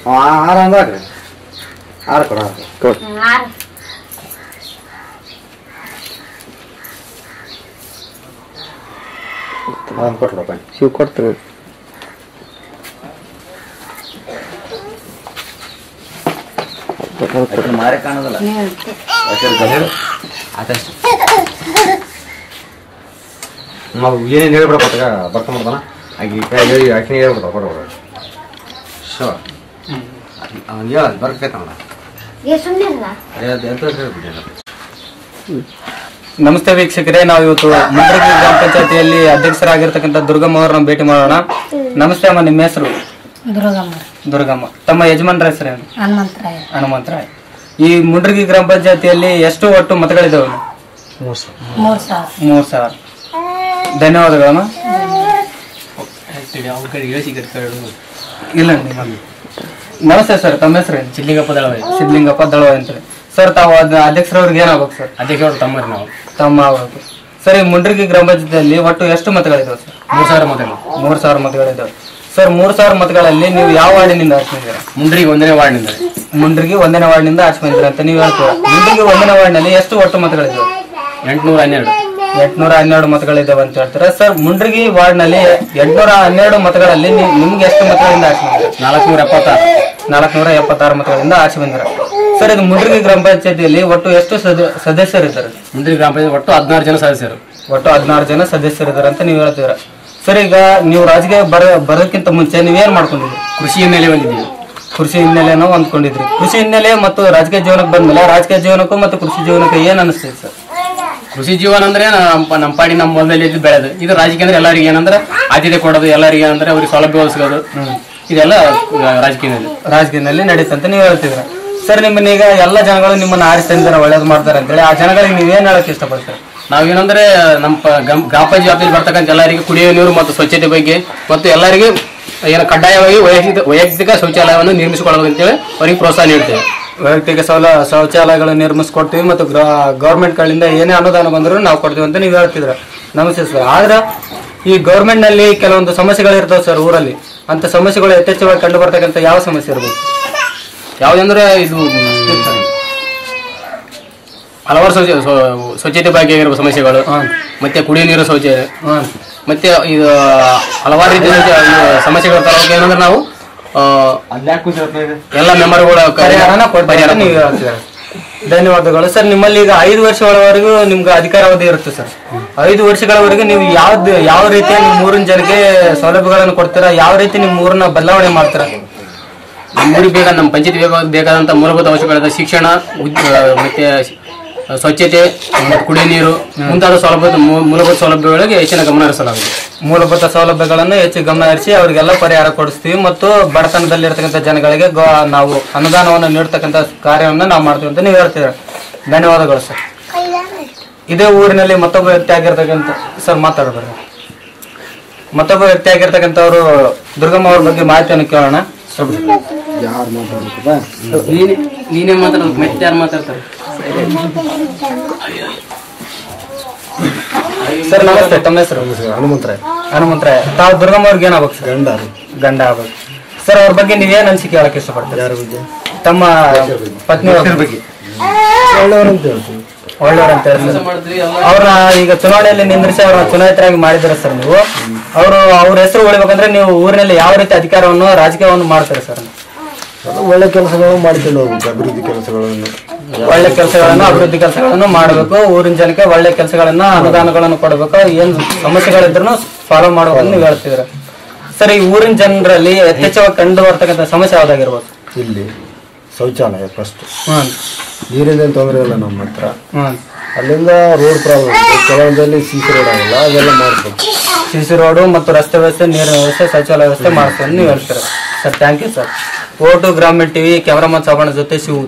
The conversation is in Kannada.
6 ಅಂದಾಗ್ರಿ 6 ಕೊಡ ಕೊಟ್ಬಿಡಪ್ಪ ಶಿವ್ ಕೊಡ್ತೀವಿ. ಮಾರೇ ಕಾಣೋದಲ್ಲ ಆದಷ್ಟು ನಾವು ಏನೇನು ಹೇಳ್ಬಿಡಪ್ಪ ಬರ್ತಾ ಮಾಡ್ತಾನ ಆಕಿನ ಹೇಳ್ಬಿಡ್ತಾವ ಕೊಡ್ಬಿಡ ಶೋ ಅವ್ನು ಹೇಳ ಬರ್ಕೈತವಲ್ಲ. ನಮಸ್ತೆ ವೀಕ್ಷಕರೇ, ನಾವು ಇವತ್ತು ಮುಂಡ್ರಗಿ ಗ್ರಾಮ ಪಂಚಾಯತಿಯಲ್ಲಿ ಅಧ್ಯಕ್ಷರಾಗಿರ್ತಕ್ಕಂಥ ದುರ್ಗಮ್ಮ ಅವರನ್ನ ಭೇಟಿ ಮಾಡೋಣ. ನಮಸ್ತೆ ಅಮ್ಮ, ನಿಮ್ಮ ಹೆಸರು? ದುರ್ಗಮ್ಮ. ತಮ್ಮ ಯಜಮಾನ್ರ ಹೆಸರೇನು? ಹನುಮಂತರಾಯ್. ಈ ಮುಂಡ್ರಗಿ ಗ್ರಾಮ ಪಂಚಾಯತಿಯಲ್ಲಿ ಎಷ್ಟು ಒಟ್ಟು ಮತಗಳಿದಾವೆ? 3,000. ಧನ್ಯವಾದಗಳಮ್ಮ. ಇಲ್ಲ ನಮಸ್ತೆ ಸರ್, ತಮ್ಮ ಹೆಸರೇನು? ಸಿದ್ಲಿಂಗಪ್ಪ ದಳವಾಯಿ ಅಂತೇಳಿ. ಸರ್, ತಾವು ಅಧ್ಯಕ್ಷರವ್ರಿಗೆ ಏನಾಗಬೇಕು ಸರ್? ಅಧ್ಯಕ್ಷರು ತಮ್ಮ ಆಗಬೇಕು. ಸರ್, ಈ ಮುಂಡ್ರಗಿ ಗ್ರಾಮ ಪಂಚಾಯತಿಯಲ್ಲಿ ಒಟ್ಟು ಎಷ್ಟು ಮತಗಳಿದಾವೆ ಸರ್? 3,000 ಮತಗಳು. 3,000 ಮತಗಳಿದಾವೆ. ಸರ್, 3,000 ಮತಗಳಲ್ಲಿ ನೀವು ಯಾವ ವಾರ್ಡಿನಿಂದ ಆಚೆ ಬಂದಿರ? ಮುಂಡ್ರಿಗೆ 1ನೇ ವಾರ್ಡ್ನಿಂದ. ಮುಂಡ್ರಿಗೆ 1ನೇ ವಾರ್ಡ್ನಿಂದ ಆಚೆ ಬಂದಿರ ಅಂತ ನೀವು ಹೇಳ್ತೀರಾ. ಮುಂಡ್ರಿಗೆ 1ನೇ ವಾರ್ಡ್ನಲ್ಲಿ ಎಷ್ಟು ಒಟ್ಟು ಮತಗಳಿದಾವೆ? 812 ಮತಗಳಿದ್ದಾವೆ ಅಂತ ಹೇಳ್ತಾರೆ. ಸರ್, ಮುಂಡ್ರಗಿ ವಾರ್ಡ್ನಲ್ಲಿ 812 ಮತಗಳಲ್ಲಿ ನಿಮ್ಗೆ ಎಷ್ಟು ಮತಗಳಿಂದ ಆಚೆ ಬಂದಿರ? 476 ಮತಗಳಿಂದ ಆಚೆ ಬಂದಿರ. ಸರ್, ಇದು ಮುಂಡ್ರಗಿ ಗ್ರಾಮ ಪಂಚಾಯತಿಯಲ್ಲಿ ಒಟ್ಟು ಎಷ್ಟು ಸದಸ್ಯರಿದ್ದಾರೆ? ಮುಂಡ್ರಿಗೆ ಗ್ರಾಮ ಪಂಚಾಯತ್ ಒಟ್ಟು 16 ಜನ ಸದಸ್ಯರು. ಒಟ್ಟು 16 ಜನ ಸದಸ್ಯರಿದ್ದಾರೆ ಅಂತ ನೀವು ಹೇಳ್ತೀರ. ಸರ್, ಈಗ ನೀವು ರಾಜಕೀಯ ಬರೋದಕ್ಕಿಂತ ಮುಂಚೆ ನೀವೇನ್ ಮಾಡ್ಕೊಂಡಿದ್ರಿ? ಕೃಷಿ ಹಿನ್ನೆಲೆ ಬಂದಿದ್ದೀವಿ. ಕೃಷಿ ಹಿನ್ನೆಲೆನೂ ಹೊಂದ್ಕೊಂಡಿದ್ರಿ. ಕೃಷಿ ಹಿನ್ನೆಲೆ ಮತ್ತು ರಾಜಕೀಯ ಜೀವನಕ್ಕೆ ಬಂದ್ಮೇಲೆ ರಾಜಕೀಯ ಜೀವನಕ್ಕೂ ಮತ್ತು ಕೃಷಿ ಜೀವನಕ್ಕೆ ಏನ್ ಅನಿಸ್ತದೆ ಸರ್? ಕೃಷಿ ಜೀವನ ಅಂದ್ರೆ ನಮ್ಮ ಪಾಡಿ ನಮ್ಮ ಮೊದಲಲ್ಲಿ ಬೆಳೆದು, ಇದು ರಾಜಕೀಯ ಅಂದ್ರೆ ಎಲ್ಲರಿಗೆ ಏನಂದ್ರೆ ಆದ್ಯತೆ ಕೊಡೋದು, ಎಲ್ಲರಿಗೆ ಏನಂದ್ರೆ ಅವ್ರಿಗೆ ಸೌಲಭ್ಯ ಒದಗಿಸೋದು, ಇದೆಲ್ಲ ರಾಜಕೀಯದಲ್ಲಿ ನಡೀತಂತ ನೀವು ಹೇಳ್ತಿದ್ರ. ಸರ್, ನಿಮ್ಮನ್ನೀಗ ಎಲ್ಲ ಜನಗಳು ನಿಮ್ಮನ್ನ ಆರಿಸಿದ್ರೆ ಒಳ್ಳೇದು ಮಾಡ್ತಾರೆ ಅಂತೇಳಿ ಆ ಜನಗಳಿಗೆ ನೀವೇನ್ ಹೇಳಕ್ ಇಷ್ಟಪಡ್ತಾರೆ? ನಾವೇನಂದ್ರೆ ನಮ್ಮ ಗ್ರಾಮ ಪಂಚಾಯತ್ ವ್ಯಾಪ್ತಿಯಲ್ಲಿ ಬರ್ತಕ್ಕಂಥ ಎಲ್ಲರಿಗೆ ಕುಡಿಯುವ ನೀರು ಮತ್ತು ಸ್ವಚ್ಛತೆ ಬಗ್ಗೆ ಮತ್ತು ಎಲ್ಲರಿಗೆ ಏನು ಕಡ್ಡಾಯವಾಗಿ ವೈಯಕ್ತಿಕ ಶೌಚಾಲಯವನ್ನು ನಿರ್ಮಿಸಿಕೊಳ್ಳಬೇಕು ಅಂತೇಳಿ ಅವರಿಗೆ ಪ್ರೋತ್ಸಾಹ ನೀಡ್ತೇವೆ. ವೈಯಕ್ತಿಕ ಶೌಚಾಲಯಗಳು ನಿರ್ಮಿಸ್ಕೊಡ್ತೀವಿ ಮತ್ತು ಗೌರ್ಮೆಂಟ್ ಗಳಿಂದ ಏನೇ ಅನುದಾನ ಬಂದರೂ ನಾವು ಕೊಡ್ತೀವಿ ಅಂತ ನೀವು ಹೇಳ್ತಿದ್ರ. ನಮಸ್ತೆ ಸರ್. ಆದ್ರೆ ಈ ಗೌರ್ಮೆಂಟ್ ನಲ್ಲಿ ಕೆಲವೊಂದು ಸಮಸ್ಯೆಗಳು ಇರ್ತಾವೆ ಸರ್ ಊರಲ್ಲಿ. ಅಂತ ಸಮಸ್ಯೆಗಳು ಯಥೇಚ್ಛವಾಗಿ ಕಂಡು ಬರ್ತಕ್ಕಂಥ ಯಾವ ಸಮಸ್ಯೆ ಇರ್ಬೋದು? ಯಾವುದಂದ್ರೆ ಇದು ಹಲವಾರು ಸ್ವಚ್ಛತೆ ಬಗ್ಗೆ ಆಗಿರುವ ಸಮಸ್ಯೆಗಳು, ಮತ್ತೆ ಕುಡಿಯುವ ನೀರು ಶೌಚಾಲಯ, ಮತ್ತೆ ಇದು ಹಲವಾರು ರೀತಿಯ ಸಮಸ್ಯೆಗಳು ತರೋಕೆ ಏನಂದ್ರೆ ನಾವು ಎಲ್ಲ ಮೆಂಬರ್ಗಳ ಧನ್ಯವಾದಗಳು ಸರ್. ನಿಮ್ಮಲ್ಲಿ ಈಗ 5 ವರ್ಷಗಳವರೆಗೂ ನಿಮ್ಗೆ ಅಧಿಕಾರಾವಧಿ ಇರುತ್ತೆ ಸರ್. 5 ವರ್ಷಗಳವರೆಗೂ ನೀವು ಯಾವ ರೀತಿಯ ನಿಮ್ಮ ಊರಿನ ಜನಕ್ಕೆ ಸೌಲಭ್ಯಗಳನ್ನು ಕೊಡ್ತೀರಾ? ಯಾವ ರೀತಿ ನಿಮ್ಮ ಊರನ್ನ ಬದಲಾವಣೆ ಮಾಡ್ತೀರಾ? ನಮ್ಮ ಊರಿಗೆ ನಮ್ಮ ಪಂಚಾಯತ್ ಬೇಕಾದಂತ ಮೂಲಭೂತ ಅವಶ್ಯಕತೆ ಶಿಕ್ಷಣ, ಮತ್ತೆ ಸ್ವಚ್ಛತೆ, ಕುಡಿಯುವ ನೀರು ಮುಂತಾದ ಮೂಲಭೂತ ಸೌಲಭ್ಯಗಳಿಗೆ ಹೆಚ್ಚಿನ ಗಮನ ಹರಿಸಲಾಗಿದೆ. ಮೂಲಭೂತ ಸೌಲಭ್ಯಗಳನ್ನು ಹೆಚ್ಚು ಗಮನ ಹರಿಸಿ ಅವರಿಗೆಲ್ಲ ಪರಿಹಾರ ಕೊಡಿಸ್ತೀವಿ ಮತ್ತು ಬಡತನದಲ್ಲಿರ್ತಕ್ಕಂಥ ಜನಗಳಿಗೆ ನಾವು ಅನುದಾನವನ್ನು ನೀಡ್ತಕ್ಕಂಥ ಕಾರ್ಯವನ್ನು ನಾವು ಮಾಡ್ತೀವಿ ಅಂತ ನೀವು ಹೇಳ್ತೀರಾ. ಧನ್ಯವಾದಗಳು ಸರ್. ಇದೇ ಊರಿನಲ್ಲಿ ಮತ್ತೊಬ್ಬ ವ್ಯಕ್ತಿ ಆಗಿರ್ತಕ್ಕಂಥ ಸರ್ ಮಾತಾಡಬಾರ್ದು. ಮತ್ತೊಬ್ಬ ವ್ಯಕ್ತಿ ಆಗಿರ್ತಕ್ಕಂಥವ್ರು ದುರ್ಗಮ್ಮ ಅವ್ರ ಬಗ್ಗೆ ಮಾಹಿತಿಯನ್ನು ಕೇಳೋಣ. ನೀನೇ ಮಾತಾಡೋದು, ಮತ್ತೆ ಯಾರು ಮಾತಾಡ್ತಾರೆ? ಸರ್ ನಮಸ್ತೆ, ತಮ್ಮ ಹೆಸರು? ಹನುಮಂತರಾಯ್. ತಾವು ದುರ್ಗಮ್ಮ ಅವ್ರಿಗೆ ಏನಾಗಬೇಕು ಸರ್? ಗಂಡ ಆಗ್ಬೇಕು. ಸರ್, ಅವ್ರ ಬಗ್ಗೆ ನೀವೇನ್ ಅನ್ಸಿಕೆ ಹೇಳಕ್ ಇಷ್ಟಪಡ್ತೀರಿ? ಯಾರ ಬಗ್ಗೆ? ತಮ್ಮ ಪತ್ನಿ ಬಗ್ಗೆ. ಒಳ್ಳೆಯವ್ರಂತ ಹೇಳಿ ಅವ್ರನ್ನ ಈಗ ಚುನಾವಣೆಯಲ್ಲಿ ನಿಂದ್ರಿಸಿ ಅವ್ರನ್ನ ಚುನಾಯಿತರಾಗಿ ಮಾಡಿದಾರೆ ಸರ್ ನೀವು. ಅವ್ರ ಹೆಸರು ಉಳಿಬೇಕಂದ್ರೆ ನೀವು ಊರಿನಲ್ಲಿ ಯಾವ ರೀತಿ ಅಧಿಕಾರವನ್ನು ರಾಜಕೀಯವನ್ನು ಮಾಡ್ತಾರೆ ಸರ್? ಒಳ್ಳೆ ಕೆಲಸಗಳನ್ನು ಮಾಡ್ಕೊಂಡು ಹೋಗ್ಬೇಕು. ಅಭಿವೃದ್ಧಿ ಕೆಲಸಗಳನ್ನು ಅಭಿವೃದ್ಧಿ ಕೆಲಸಗಳನ್ನು ಮಾಡಬೇಕು. ಊರಿನ ಜನಕ್ಕೆ ಒಳ್ಳೆ ಕೆಲಸಗಳನ್ನ ಅನುದಾನಗಳನ್ನು ಕೊಡಬೇಕು. ಏನ್ ಸಮಸ್ಯೆಗಳಿದ್ರು ಫಾಲೋ ಮಾಡಬೇಕು ನೀವು ಹೇಳ್ತಿದ್ರ ಸರ್. ಈ ಊರಿನ ಜನರಲ್ಲಿ ಯಥೇಚ್ಛವಾಗಿ ಕಂಡು ಬರ್ತಕ್ಕಂಥ ಸಮಸ್ಯೆ ಯಾವ್ದಾಗಿರ್ಬೋದು? ಇಲ್ಲಿ ಶೌಚಾಲಯ ಫಸ್ಟ್, ನೀರಿನ ತೊಂದರೆ ಇಲ್ಲ ನಮ್ಮ ಹತ್ರ. ಅಲ್ಲಿಂದ ರೋಡ್ ಪ್ರಾಬ್ಲಮ್, ಕೆಲವೊಂದಲ್ಲಿ ಸಿಸಿ ರೋಡ್ ಆಗಿಲ್ಲ, ಅದೆಲ್ಲ ಮಾಡ್ಬೇಕು. ಸಿಸಿ ರೋಡು ಮತ್ತು ರಸ್ತೆ ವ್ಯವಸ್ಥೆ, ನೀರಿನ ವ್ಯವಸ್ಥೆ, ಶೌಚಾಲಯ ವ್ಯವಸ್ಥೆ ಮಾಡ್ಕೊಂಡು ನೀವು ಹೇಳ್ತೀರ ಸರ್. Thank you sir. ಓಟು ಗ್ರಾಮೀಣ ಟಿವಿ ಕ್ಯಾಮರಾಮನ್ ಸಾಬಣ್ಣ ಜೊತೆ ಶಿವು.